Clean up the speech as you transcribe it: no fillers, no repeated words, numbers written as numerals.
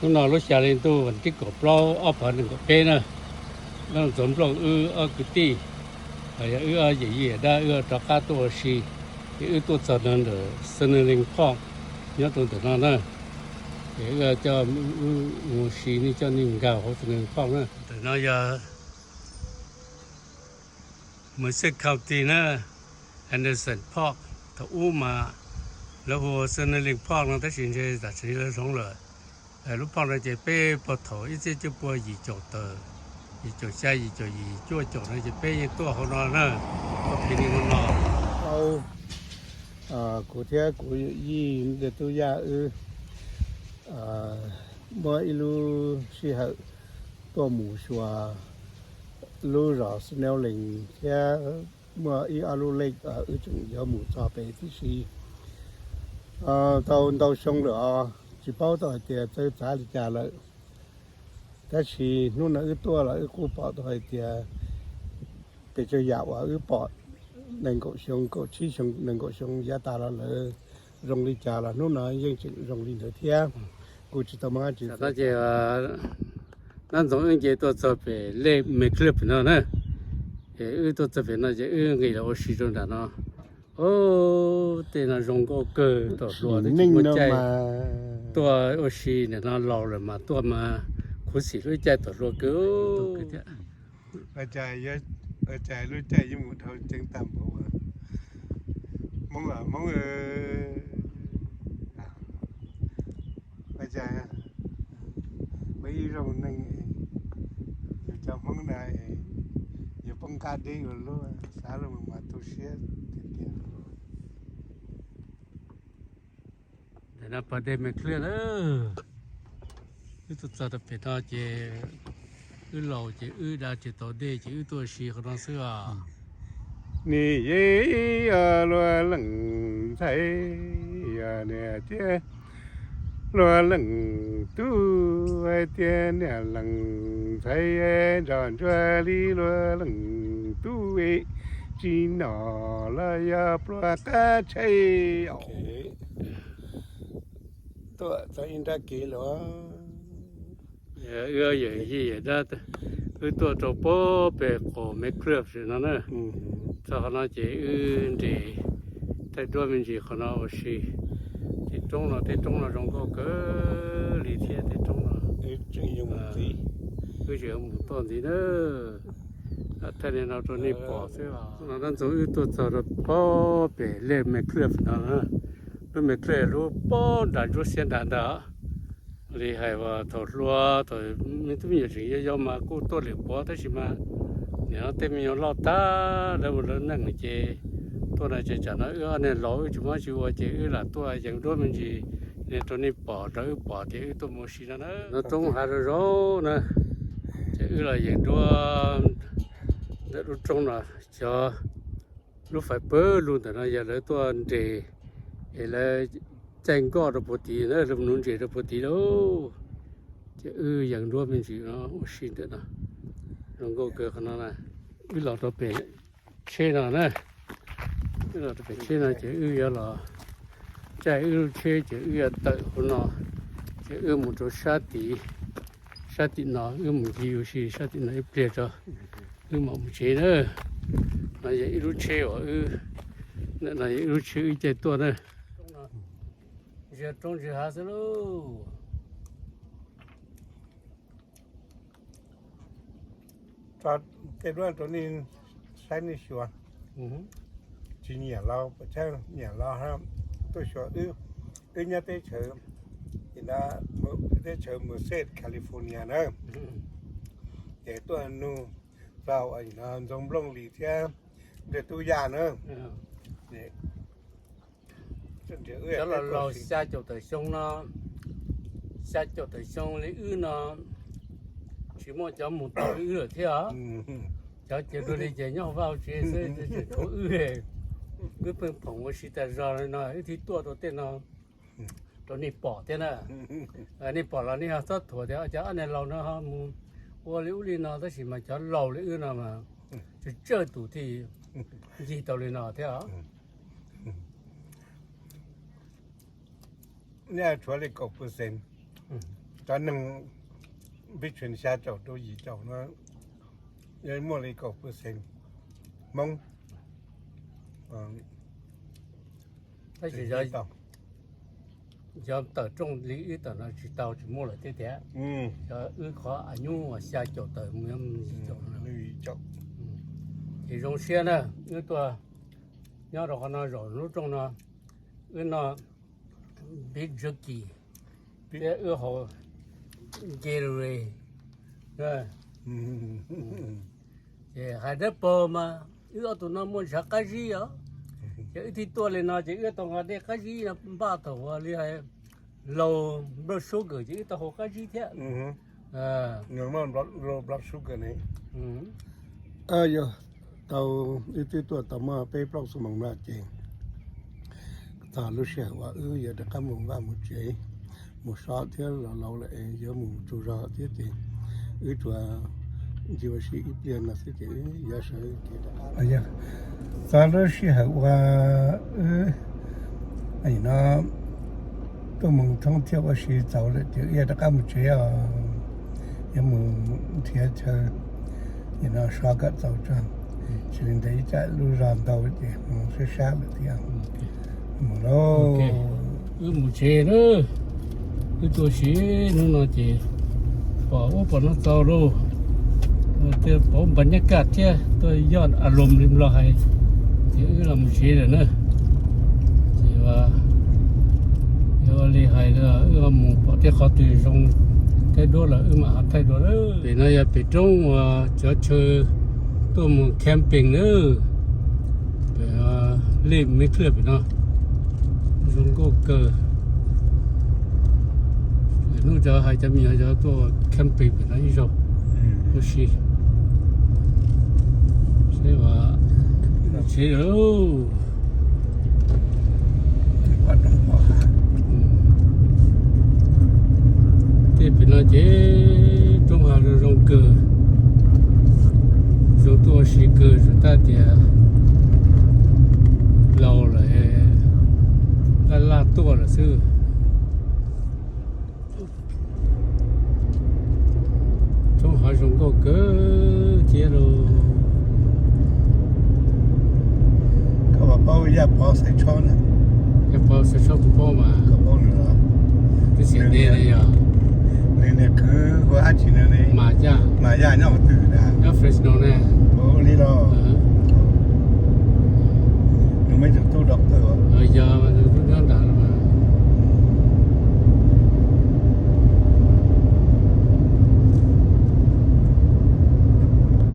lúc nào lúc xả lên tôi vẫn chỉ có plau ở phần đừng có bê nữa nó giống plau ở cái tì ở gì đó cho cá tôi xì tôi cho nên là sinh linh phong nhớ tôi từ nó nữa cho mua xì này cho nên gạo họ sinh linh phong nữa từ nó giờ mới sẽ county nữa Anderson Park thấu màแล้วหัวเส้นลิงพอกนั่นแต่สินเจแต่สิเลยสองเลยลูกพอกเราจะเป้ปะถอยจะจะปัวยีโจเตอยีโจใช่ยีโจยีจ้วโจเราจะเป้ยังตัวเขานอนนะก็พินิจมันนอนเอากูเทียกูยี่เด็ดตัวยาบ่อีลูสิหะตัวหมูชัวลูรอสแนวลิงเทียเมื่ออีอาลูเล็กจุงยาหมูซาเปที่สี到上了只包到点在家里家了，但是弄那多了，กู包到点，别就要包，能够上够起上能够上也大了了，容易家了，弄那已经容易的天，กู知道嘛就。那就那种人家都这边来没克不呢呢，都这边那就给了我始终的呢。แต่น่ะรงก็เกิดตัวที่ใจตัวโอชีเนี่ยน่ะเราเลยมาตัวมาคุสิรู้ใจตัวเกิดอาจารย์ยะอาจารย์รู้ใจยิ่งหมดเท่าจึงต่ำบอกว่ามองมองอาจารย์ไม่รู้นั่งอยู่จำมองได้อยู่ป้องกันดีกว่ารู้สารมันมาตุเชีย那把这没克了，都做的别大些，老些，大些到底些多些可能是啊。你也罗冷菜呀，那些罗冷都爱点那冷菜呀，让这里罗冷都诶，只拿了呀不干菜哦。ตัวจะอินทากีหรออย่างนี้ได้ตัวโตโป้เป็นของไม่เคลือบสินะเนี่ยถ้าขนาดจะดีแต่ด้วยมันจะขนาดสิที่ตรงนั้นรงก็เกิดลีเทียที่ตรงนั้นจะยังไงก็จะมุ่งต้นที่เนอะถ้าเนี่ยเราตัวนี้ปอดใช่ป่ะนั่นจะตัวจะโป้เป็นเล่ไม่เคลือบนะรู้ไม่เคยรู้ป้อนด่านรู้เสียด่านด่าเลยให้ว่าถอดรัวถอดไม่ต้องมีสิ่งย่อมากูตัวเหล็กป้อแต่สิมาเนี่ยเต็มมีลอตาแล้วมันนั่งเจตัวนั้นจะจัดนะเนี่ยเราจุมาจิวเจละตัวอย่างด้วยมันจีเนี่ยตัวนี้ปอดแล้วปอดเจตัวมุสีนะเราต้องหาเรานะเจละอย่างด้วยแล้วตรงน่ะจะรู้ไฟเปิดรู้แต่นะอย่าเลยตัวเดlà tranh có được một tí nữa làm nón chỉ được một tí đâu chứอย่างด้วยมันสิเนาะสิ่งเดียวนะลองก็เกิดขนาดนั้นวิลาตัวเป็นเช่นนั้นวิลาตัวเป็นเช่นนั้นจะเยอะหรอใจเช่จะเยอะต่อคนเนาะจะหมดตัวชาติเนาะหมดที่อยู่สิชาติไหนเปลี่ยนจ้ะหมดเช่นเนอะนั่นจะเช่ว่านั่นเช่ใจตัวเนอะจะตรงจะหาสิลูกตอนเกิดว่าตัวนี้ใช้ในชัวจีเนียเราใช่เนี่ยเราครับตัวชัวเนี่ยเตเชอร์อินะเตเชอร์เมอร์เซดแคลิฟอร์เนียนะแต่ตัวนู้เราไอ้นะจงลงหลีเทียเด็ดตัวยาเนอะเนี่ยđó là lò xa chỗ tới sông nó xa chỗ tới sông lấy nó chỉ muốn cho một tàu ở thế à cho chỉ đôi đi chạy nhau vào chỉ chỗ này cứ bên phòng của sĩ tài ra nó thì tua đầu tiên nó này bỏ thế nè này bỏ là này sát thổi thế cho anh này lâu nó ha mua liu li nó đó chỉ mà cho lâu liu nó mà chỉ chơi tủ thì gì tàu li nó thế àเนี่ยชัวร์เลย6%咱能被全下走都移走呢，因为茉莉狗不行，蒙，但是要到种里遇到那去到去摸了这点，要遇考阿牛啊下脚的没有移走了，移走，这种些呢，有多，要的话呢，肉种呢，那别着急，别好，接着嘞，还得包嘛，要到那么啥开始呀？这一多嘞那这个东西的开始那把头啊，你还老不收个这个好开始的，normal blood sugar 呢，tao itu tu tama pe plok sumang na che ta lu she wa ya da kam mu ba mu che mu sha the la la le ya mu chu ra the te itu ji wa shi ipian na se te ya sha ke da aya ta lu she wa ai na to mu thong tia wa shi zao le te ya da kam mu che ya mu tie cha ya na sha ga zao zhan 现在在路上到的，是下了的样。喽，目前呢，这多些那些，我把那走路，这把บรรยากาศที่ตัวยอดอารมณ์ริมลอยที่เราไม่ใช่เลยนะที่ว่า厉害的，หมู่ที่เขาตีตรง太多了，嘛太多了，เป็น那也เป็น中จะเชื่อตัวมึงแคมปิ้งเนอะเล่ไม่เคลื่อนไปเนาะลุงก็เกิดนู่นจะให้จะมีจะตัวแคมปิ้งไปนะอีกก็สิใช่ว่าใช่แล้ววัดหลวงพ่อที่เป็นอะไรจงหาเรื่องเกิด有多些个是大点老了，拉多了是。中华中国个接喽。เขาบอกเป้าอย่าเป้าใส่ช้อนนะ 要包是超不包嘛？ ก็เป้าหนึ่งละ 这现在的呀， เนี่ยคือว่าอาชีพเนี่ย 马甲。มาย่าเนี่ย